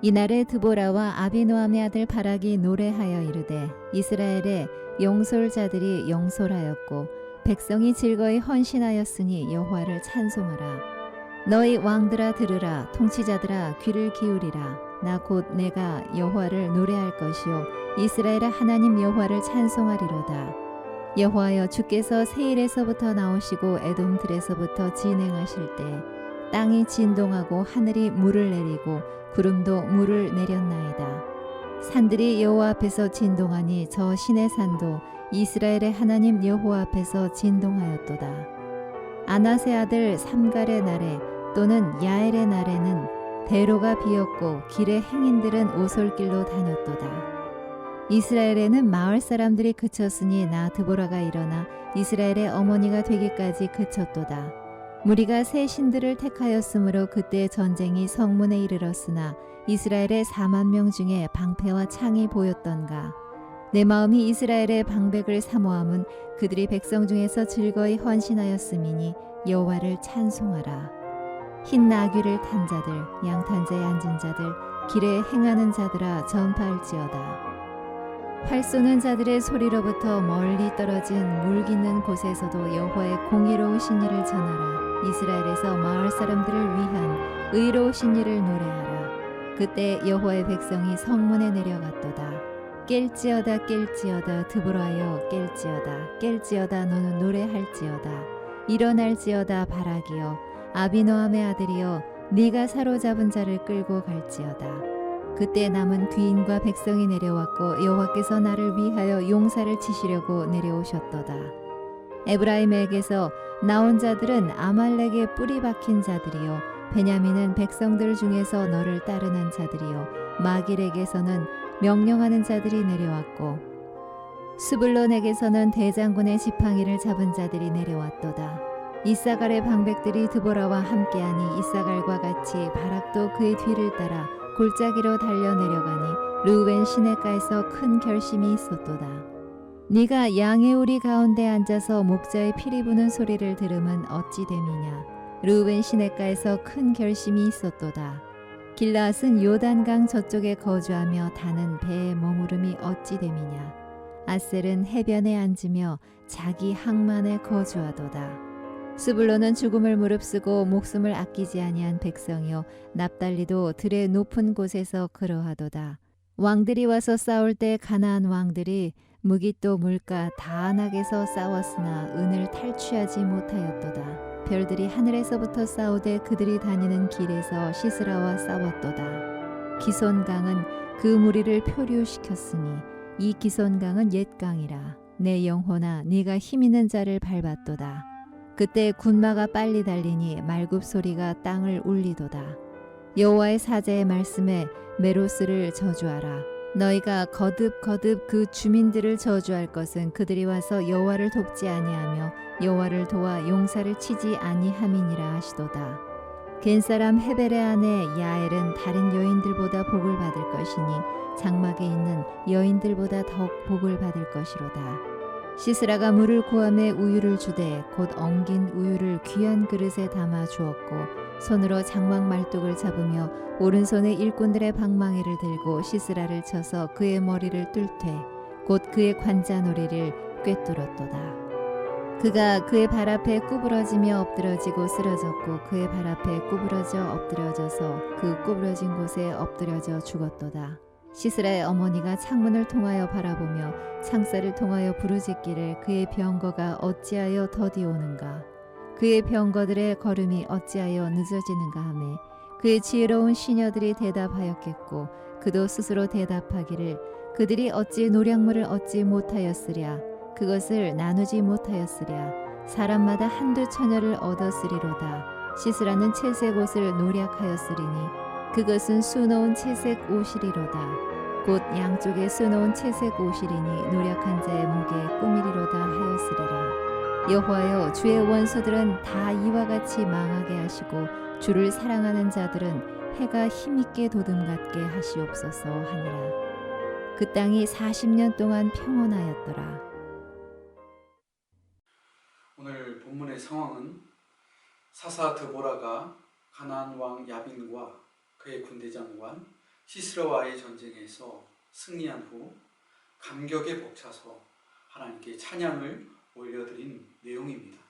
이날에 드보라와 아비노함의 아들 바락이 노래하여 이르되 이스라엘의 용솔자들이 용솔하였고 백성이 즐거이 헌신하였으니 여호와를 찬송하라. 너희 왕들아 들으라. 통치자들아 귀를 기울이라. 나 곧 내가 여호와를 노래할 것이요 이스라엘의 하나님 여호와를 찬송하리로다. 여호와여, 주께서 세일에서부터 나오시고 에돔들에서부터 진행하실 때 땅이 진동하고 하늘이 물을 내리고 구름도 물을 내렸나이다. 산들이 여호와 앞에서 진동하니 저 신의 산도 이스라엘의 하나님 여호와 앞에서 진동하였도다. 아낫의 아들 삼갈의 날에 또는 야엘의 날에는 대로가 비었고 길의 행인들은 오솔길로 다녔도다. 이스라엘에는 마을 사람들이 그쳤으니 나 드보라가 일어나 이스라엘의 어머니가 되기까지 그쳤도다. 무리가 새 신들을 택하였으므로 그때 전쟁이 성문에 이르렀으나 이스라엘의 4만 명 중에 방패와 창이 보였던가. 내 마음이 이스라엘의 방백을 사모함은 그들이 백성 중에서 즐거이 헌신하였음이니 여호와를 찬송하라. 흰 나귀를 탄 자들, 양탄자에 앉은 자들, 길에 행하는 자들아 전파할지어다. 활 쏘는 자들의 소리로부터 멀리 떨어진 물 깃는 곳에서도 여호와의 공의로우신 일을 전하라. 이스라엘에서 마을 사람들을 위한 의로우신 일을 노래하라. 그때 여호와의 백성이 성문에 내려갔도다. 깰지어다 깰지어다 드보라여 깰지어다 깰지어다 너는 노래할지어다. 일어날지어다 바락이여 아비노함의 아들이여 네가 사로잡은 자를 끌고 갈지어다. 그때 남은 귀인과 백성이 내려왔고 여호와께서 나를 위하여 용사를 치시려고 내려오셨도다. 에브라임에게서 나온 자들은 아말렉의 뿌리 박힌 자들이요 베냐민은 백성들 중에서 너를 따르는 자들이요 마길에게서는 명령하는 자들이 내려왔고 스불론에게서는 대장군의 지팡이를 잡은 자들이 내려왔도다. 이사갈의 방백들이 드보라와 함께하니 이사갈과 같이 바락도 그의 뒤를 따라 골짜기로 달려 내려가니 르우벤 시냇가에서 큰 결심이 있었도다. 네가 양의 우리 가운데 앉아서 목자의 피리 부는 소리를 들으면 어찌 됨이냐. 르우벤 시냇가에서 큰 결심이 있었도다. 길라앗은 요단강 저쪽에 거주하며 다는 배에 머무름이 어찌 됨이냐. 아셀은 해변에 앉으며 자기 항만에 거주하도다. 스불론은 죽음을 무릅쓰고 목숨을 아끼지 아니한 백성이요 납달리도 들의 높은 곳에서 그러하도다. 왕들이 와서 싸울 때 가나안 왕들이 무깃도 물가 다안악에서 싸웠으나 은을 탈취하지 못하였도다. 별들이 하늘에서부터 싸우되 그들이 다니는 길에서 시스라와 싸웠도다. 기손강은 그 무리를 표류시켰으니 이 기손강은 옛 강이라. 내 영혼아 네가 힘있는 자를 밟았도다. 그때 군마가 빨리 달리니 말굽 소리가 땅을 울리도다. 여호와의 사자의 말씀에 메로스를 저주하라. 너희가 거듭 그 주민들을 저주할 것은 그들이 와서 여호와를 돕지 아니하며 여호와를 도와 용사를 치지 아니함이니라 하시도다. 겐사람 헤벨의 아내 야엘은 다른 여인들보다 복을 받을 것이니 장막에 있는 여인들보다 더욱 복을 받을 것이로다. 시스라가 물을 구함에 우유를 주되 곧 엉긴 우유를 귀한 그릇에 담아 주었고 손으로 장막 말뚝을 잡으며 오른손에 일꾼들의 방망이를 들고 시스라를 쳐서 그의 머리를 뚫되 곧 그의 관자놀이를 꿰뚫었도다. 그가 그의 발 앞에 구부러지며 엎드러지고 쓰러졌고 그의 발 앞에 구부러져 엎드려져서 그 구부러진 곳에 엎드려져 죽었도다. 시스라의 어머니가 창문을 통하여 바라보며 창살을 통하여 부르짖기를 그의 병거가 어찌하여 더디 오는가. 그의 병거들의 걸음이 어찌하여 늦어지는가 하매 그의 지혜로운 시녀들이 대답하였겠고 그도 스스로 대답하기를 그들이 어찌 노량물을 얻지 못하였으랴. 그것을 나누지 못하였으랴. 사람마다 한두 처녀를 얻었으리로다. 시스라는 채색 옷을 노략하였으리니 그것은 수놓은 채색 옷이리로다. 곧 양쪽에 수놓은 채색 옷이리니 노략한 자의 목에 꾸미리로다 하였으리라. 여호와여, 주의 원수들은 다 이와 같이 망하게 하시고 주를 사랑하는 자들은 해가 힘있게 도둠같게 하시옵소서 하니라. 그 땅이 40년 동안 평온하였더라. 오늘 본문의 상황은 사사 드보라가 가나안 왕 야빈과 그의 군대장관 시스라와의 전쟁에서 승리한 후 감격에 벅차서 하나님께 찬양을 올려드린 내용입니다.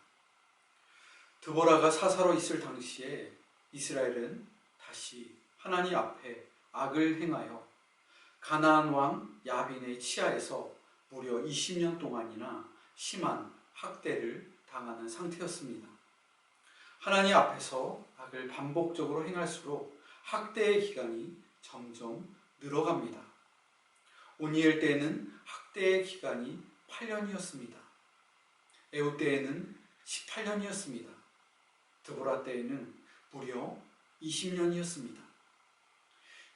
드보라가 사사로 있을 당시에 이스라엘은 다시 하나님 앞에 악을 행하여 가나안 왕 야빈의 치하에서 무려 20년 동안이나 심한 학대를 당하는 상태였습니다. 하나님 앞에서 악을 반복적으로 행할수록 학대의 기간이 점점 늘어갑니다. 오니엘 때에는 학대의 기간이 8년이었습니다. 에후 때에는 18년이었습니다. 드보라 때에는 무려 20년이었습니다.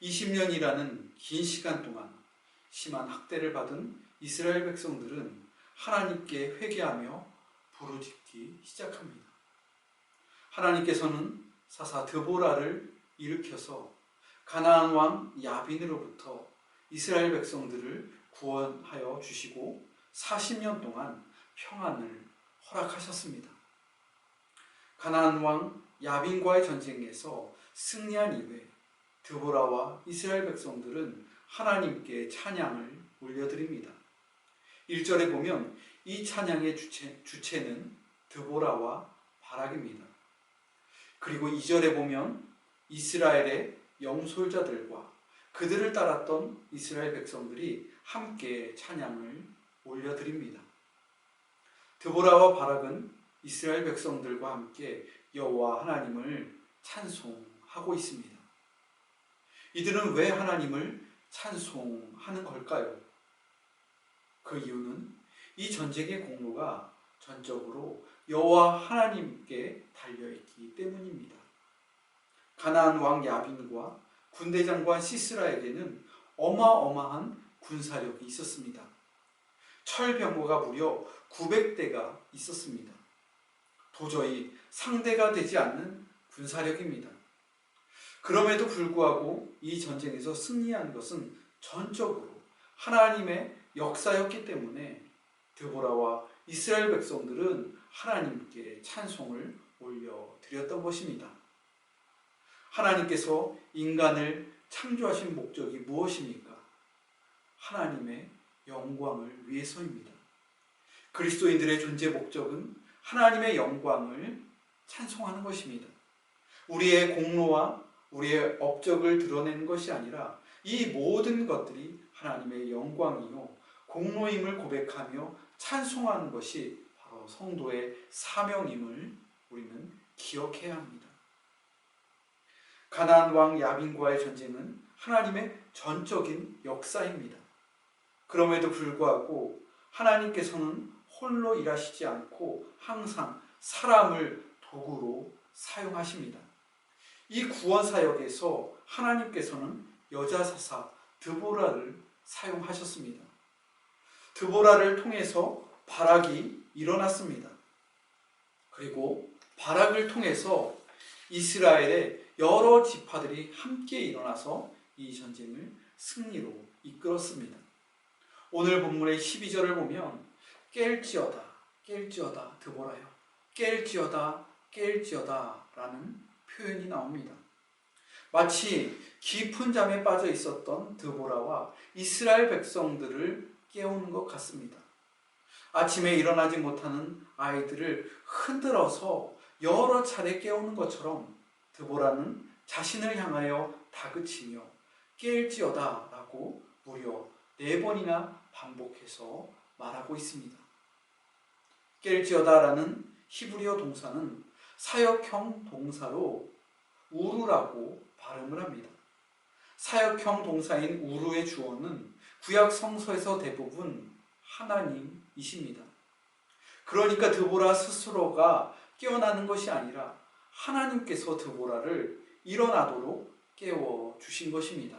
20년이라는 긴 시간 동안 심한 학대를 받은 이스라엘 백성들은 하나님께 회개하며 부르짖기 시작합니다. 하나님께서는 사사 드보라를 일으켜서 가나안 왕 야빈으로부터 이스라엘 백성들을 구원하여 주시고 40년 동안 평안을 허락하셨습니다. 가나안 왕 야빈과의 전쟁에서 승리한 이후에 드보라와 이스라엘 백성들은 하나님께 찬양을 올려드립니다. 1절에 보면 이 찬양의 주체는 드보라와 바락입니다. 그리고 2절에 보면 이스라엘의 영솔자들과 그들을 따랐던 이스라엘 백성들이 함께 찬양을 올려드립니다. 드보라와 바락은 이스라엘 백성들과 함께 여호와 하나님을 찬송하고 있습니다. 이들은 왜 하나님을 찬송하는 걸까요? 그 이유는 이 전쟁의 공로가 전적으로 여호와 하나님께 달려있기 때문입니다. 가나안 왕 야빈과 군대장관 시스라에게는 어마어마한 군사력이 있었습니다. 철병거가 무려 900대가 있었습니다. 도저히 상대가 되지 않는 군사력입니다. 그럼에도 불구하고 이 전쟁에서 승리한 것은 전적으로 하나님의 역사였기 때문에 드보라와 이스라엘 백성들은 하나님께 찬송을 올려드렸던 것입니다. 하나님께서 인간을 창조하신 목적이 무엇입니까? 하나님의 영광을 위해서입니다. 그리스도인들의 존재 목적은 하나님의 영광을 찬송하는 것입니다. 우리의 공로와 우리의 업적을 드러내는 것이 아니라 이 모든 것들이 하나님의 영광이요 공로임을 고백하며 찬송하는 것이 바로 성도의 사명임을 우리는 기억해야 합니다. 가나안 왕 야빈과의 전쟁은 하나님의 전적인 역사입니다. 그럼에도 불구하고 하나님께서는 홀로 일하시지 않고 항상 사람을 도구로 사용하십니다. 이 구원 사역에서 하나님께서는 여자 사사 드보라를 사용하셨습니다. 드보라를 통해서 바락이 일어났습니다. 그리고 바락을 통해서 이스라엘의 여러 지파들이 함께 일어나서 이 전쟁을 승리로 이끌었습니다. 오늘 본문의 12절을 보면 깰지어다 깰지어다 드보라여 깰지어다 깰지어다 라는 표현이 나옵니다. 마치 깊은 잠에 빠져 있었던 드보라와 이스라엘 백성들을 깨우는 것 같습니다. 아침에 일어나지 못하는 아이들을 흔들어서 여러 차례 깨우는 것처럼 드보라는 자신을 향하여 다그치며 깰지어다 라고 무려 4번이나 반복해서 말하고 있습니다. 깰지어다 라는 히브리어 동사는 사역형 동사로 우루라고 발음을 합니다. 사역형 동사인 우루의 주어는 구약 성서에서 대부분 하나님이십니다. 그러니까 드보라 스스로가 깨어나는 것이 아니라 하나님께서 드보라를 일어나도록 깨워주신 것입니다.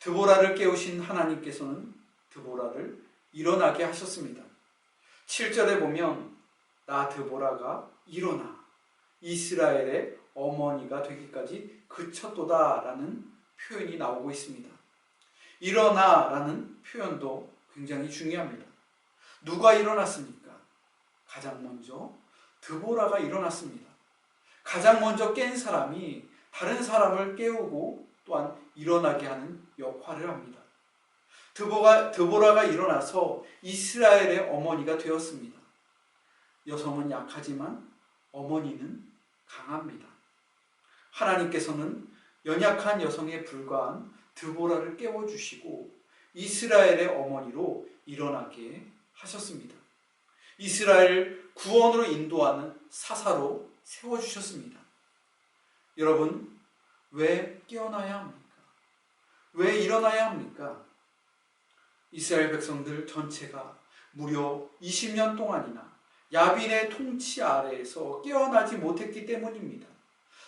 드보라를 깨우신 하나님께서는 드보라를 일어나게 하셨습니다. 7절에 보면 나 드보라가 일어나 이스라엘의 어머니가 되기까지 그쳤도다 라는 표현이 나오고 있습니다. 일어나 라는 표현도 굉장히 중요합니다. 누가 일어났습니까? 가장 먼저 드보라가 일어났습니다. 가장 먼저 깬 사람이 다른 사람을 깨우고 또한 일어나게 하는 역할을 합니다. 드보라가 일어나서 이스라엘의 어머니가 되었습니다. 여성은 약하지만 어머니는 강합니다. 하나님께서는 연약한 여성에 불과한 드보라를 깨워주시고 이스라엘의 어머니로 일어나게 하셨습니다. 이스라엘 구원으로 인도하는 사사로 세워주셨습니다. 여러분, 왜 깨어나야 합니까? 왜 일어나야 합니까? 이스라엘 백성들 전체가 무려 20년 동안이나 야빈의 통치 아래에서 깨어나지 못했기 때문입니다.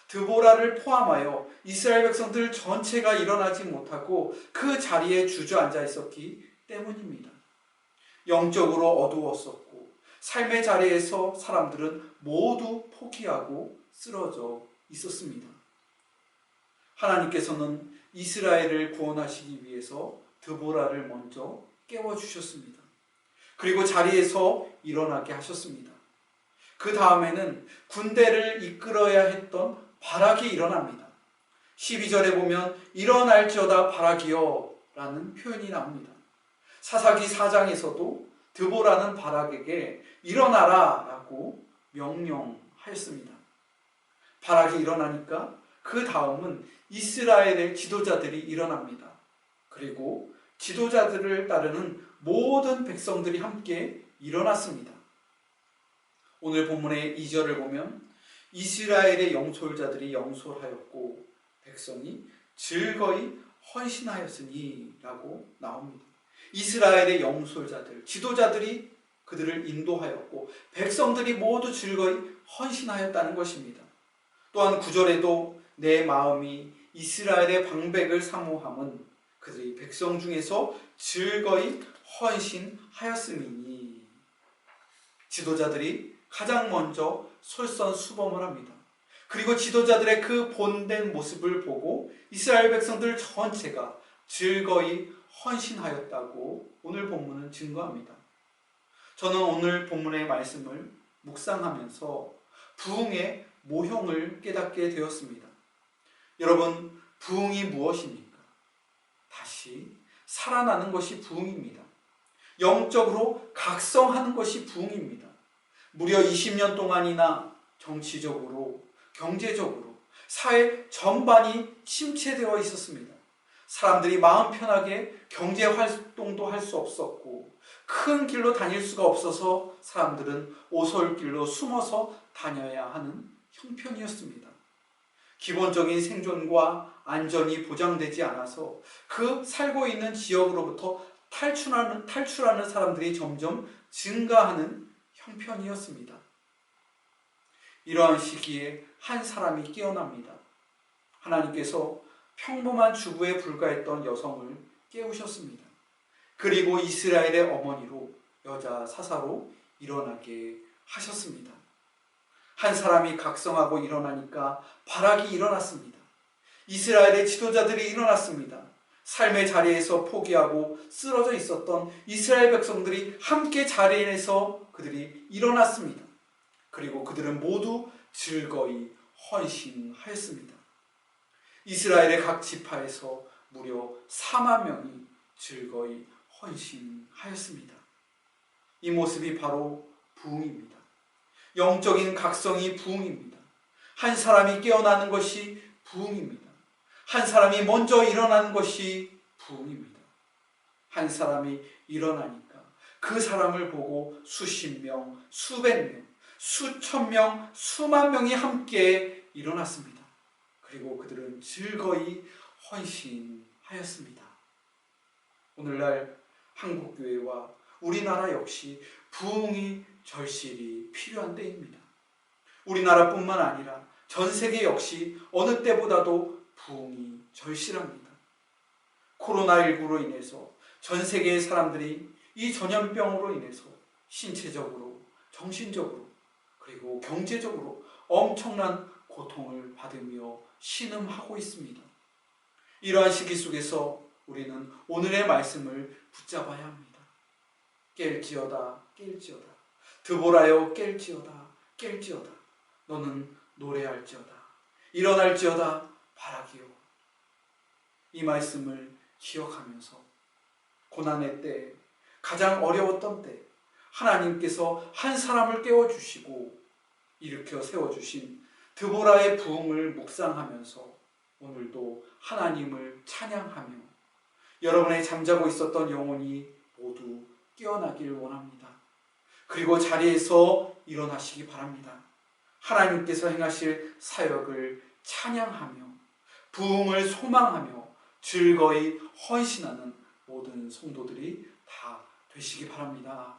드보라를 포함하여 이스라엘 백성들 전체가 일어나지 못하고 그 자리에 주저앉아 있었기 때문입니다. 영적으로 어두웠었고 삶의 자리에서 사람들은 모두 포기하고 쓰러져 있었습니다. 하나님께서는 이스라엘을 구원하시기 위해서 드보라를 먼저 깨워주셨습니다. 그리고 자리에서 일어나게 하셨습니다. 그 다음에는 군대를 이끌어야 했던 바락이 일어납니다. 12절에 보면 일어날지어다 바락이여 라는 표현이 나옵니다. 사사기 4장에서도 드보라는 바락에게 일어나라 라고 명령하였습니다. 바락이 일어나니까 그 다음은 이스라엘의 지도자들이 일어납니다. 그리고 지도자들을 따르는 모든 백성들이 함께 일어났습니다. 오늘 본문의 2절을 보면 이스라엘의 영솔자들이 영솔하였고 백성이 즐거이 헌신하였으니 라고 나옵니다. 이스라엘의 영솔자들, 지도자들이 그들을 인도하였고 백성들이 모두 즐거이 헌신하였다는 것입니다. 또한 9절에도 내 마음이 이스라엘의 방백을 사모함은 그들이 백성 중에서 즐거이 헌신하였음이니. 지도자들이 가장 먼저 솔선수범을 합니다. 그리고 지도자들의 그 본된 모습을 보고 이스라엘 백성들 전체가 즐거이 헌신하였다고 오늘 본문은 증거합니다. 저는 오늘 본문의 말씀을 묵상하면서 부흥의 모형을 깨닫게 되었습니다. 여러분, 부흥이 무엇입니까? 다시 살아나는 것이 부흥입니다. 영적으로 각성하는 것이 부흥입니다. 무려 20년 동안이나 정치적으로, 경제적으로, 사회 전반이 침체되어 있었습니다. 사람들이 마음 편하게 경제 활동도 할 수 없었고 큰 길로 다닐 수가 없어서 사람들은 오솔길로 숨어서 다녀야 하는 형편이었습니다. 기본적인 생존과 안전이 보장되지 않아서 그 살고 있는 지역으로부터 탈출하는 사람들이 점점 증가하는 형편이었습니다. 이러한 시기에 한 사람이 깨어납니다. 하나님께서 평범한 주부에 불과했던 여성을 깨우셨습니다. 그리고 이스라엘의 어머니로 여자 사사로 일어나게 하셨습니다. 한 사람이 각성하고 일어나니까 바락이 일어났습니다. 이스라엘의 지도자들이 일어났습니다. 삶의 자리에서 포기하고 쓰러져 있었던 이스라엘 백성들이 함께 자리에서 그들이 일어났습니다. 그리고 그들은 모두 즐거이 헌신하였습니다. 이스라엘의 각 지파에서 무려 4만 명이 즐거이 헌신하였습니다. 이 모습이 바로 부흥입니다. 영적인 각성이 부흥입니다. 한 사람이 깨어나는 것이 부흥입니다. 한 사람이 먼저 일어나는 것이 부흥입니다. 한 사람이 일어나니까 그 사람을 보고 수십 명, 수백 명, 수천 명, 수만 명이 함께 일어났습니다. 그리고 그들은 즐거이 헌신하였습니다. 오늘날 한국교회와 우리나라 역시 부흥이 절실히 필요한 때입니다. 우리나라뿐만 아니라 전 세계 역시 어느 때보다도 부흥이 절실합니다. 코로나19로 인해서 전 세계의 사람들이 이 전염병으로 인해서 신체적으로, 정신적으로, 그리고 경제적으로 엄청난 고통을 받으며 신음하고 있습니다. 이러한 시기 속에서 우리는 오늘의 말씀을 붙잡아야 합니다. 깰지어다, 깰지어다. 드보라여 깰지어다, 깰지어다. 너는 노래할지어다. 일어날지어다, 바라기요. 이 말씀을 기억하면서 고난의 때, 가장 어려웠던 때 하나님께서 한 사람을 깨워주시고 일으켜 세워주신 드보라의 부흥을 묵상하면서 오늘도 하나님을 찬양하며 여러분의 잠자고 있었던 영혼이 모두 깨어나길 원합니다. 그리고 자리에서 일어나시기 바랍니다. 하나님께서 행하실 사역을 찬양하며 부흥을 소망하며 즐거이 헌신하는 모든 성도들이 다 되시기 바랍니다.